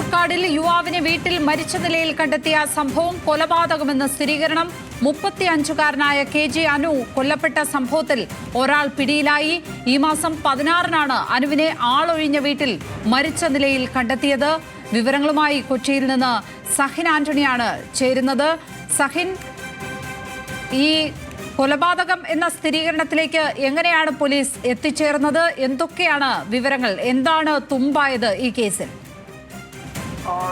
പാലക്കാടിൽ യുവാവിനെ വീട്ടിൽ മരിച്ച നിലയിൽ കണ്ടെത്തിയ സംഭവം കൊലപാതകമെന്ന് സ്ഥിരീകരണം. 35-കാരനായ KG അനു കൊല്ലപ്പെട്ട സംഭവത്തിൽ ഒരാൾ പിടിയിലായി. ഈ മാസം 16-നാണ് അനുവിനെ ആളൊഴിഞ്ഞ വീട്ടിൽ മരിച്ച നിലയിൽ കണ്ടെത്തിയത്. വിവരങ്ങളുമായി കൊച്ചിയിൽ നിന്ന് സഹിൻ ആന്റണിയാണ് ചേരുന്നത്. സഹിൻ, ഈ കൊലപാതകം എന്ന സ്ഥിരീകരണത്തിലേക്ക് എങ്ങനെയാണ് പോലീസ് എത്തിച്ചേർന്നത്? എന്തൊക്കെയാണ് വിവരങ്ങൾ? എന്താണ് തുമ്പായത് ഈ കേസിൽ?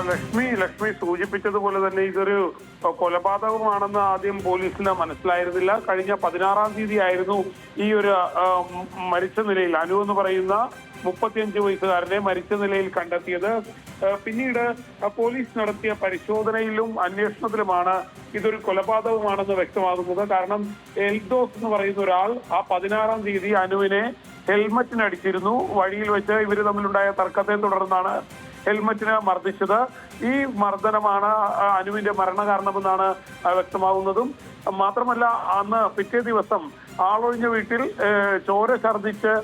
ലക്ഷ്മി സൂചിപ്പിച്ചതുപോലെ തന്നെ ഇതൊരു കൊലപാതകമാണെന്ന് ആദ്യം പോലീസിന് മനസ്സിലായിരുന്നില്ല. കഴിഞ്ഞ 16-ാം തീയതി ആയിരുന്നു ഈ ഒരു മരിച്ച നിലയിൽ അനു എന്ന് പറയുന്ന 35 വയസ്സുകാരനെ മരിച്ച നിലയിൽ കണ്ടെത്തിയത്. പിന്നീട് പോലീസ് നടത്തിയ പരിശോധനയിലും അന്വേഷണത്തിലുമാണ് ഇതൊരു കൊലപാതകമാണെന്ന് വ്യക്തമാകുന്നത്. കാരണം എൽദോസ് എന്ന് പറയുന്ന ഒരാൾ ആ 16-ാം തീയതി അനുവിനെ ഹെൽമറ്റിനടിച്ചിരുന്നു. വഴിയിൽ വെച്ച് ഇവർ തമ്മിലുണ്ടായ തർക്കത്തെ തുടർന്നാണ് ഹെൽമറ്റിന് മർദ്ദിച്ചത്. ഈ മർദ്ദനമാണ് അനുവിന്റെ മരണകാരണമെന്നാണ് വ്യക്തമാകുന്നതും. മാത്രമല്ല, അന്ന് പിറ്റേ ദിവസം ആളൊഴിഞ്ഞ വീട്ടിൽ ചോര ഛർദ്ദിച്ച്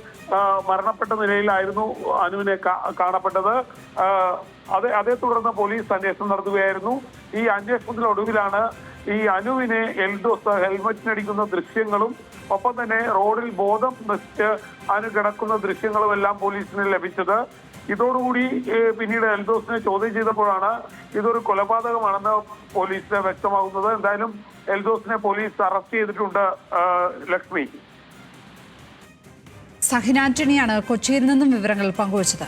മരണപ്പെട്ട നിലയിലായിരുന്നു അനുവിനെ കാണപ്പെട്ടത്. അതേ തുടർന്ന് പോലീസ് അന്വേഷണം നടത്തുകയായിരുന്നു. ഈ അന്വേഷണത്തിനൊടുവിലാണ് ഈ അനുവിനെ എൽദോസ് ഹെൽമറ്റിനടിക്കുന്ന ദൃശ്യങ്ങളും ഒപ്പം തന്നെ റോഡിൽ ബോധം നശിച്ച് അനു കിടക്കുന്ന ദൃശ്യങ്ങളും എല്ലാം പോലീസിന് ലഭിച്ചത്. ഇതോടുകൂടി പിന്നീട് എൽദോസിനെ ചോദ്യം ചെയ്തപ്പോഴാണ് ഇതൊരു കൊലപാതകമാണെന്ന് പോലീസിന് വ്യക്തമാകുന്നത്. എന്തായാലും എൽദോസിനെ പോലീസ് അറസ്റ്റ് ചെയ്തിട്ടുണ്ട്. ലക്ഷ്മി, സഹിൻ ആന്റണിയാണ് കൊച്ചിയിൽ നിന്നും വിവരങ്ങൾ പങ്കുവച്ചത്.